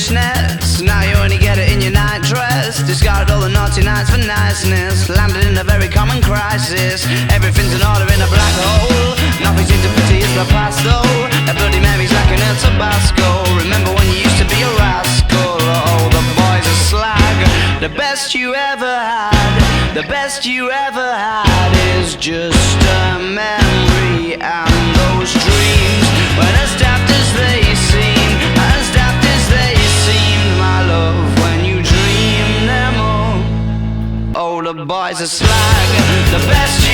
foolishness. Now you only get it in your nightdress. Discarded all the naughty nights for niceness. Landed in a very common crisis. Everything's in order in a black hole. Nothing seems to pity is the past though. A Bloody Mary's like an El Tabasco. Remember when you used to be a rascal? Oh, the boys are slag. The best you ever had, the best you ever had is just a memory. And those dreams, when as daft as they seem, as daft as they seemed, my love, when you dream them all. Oh, the boys are slag. The best you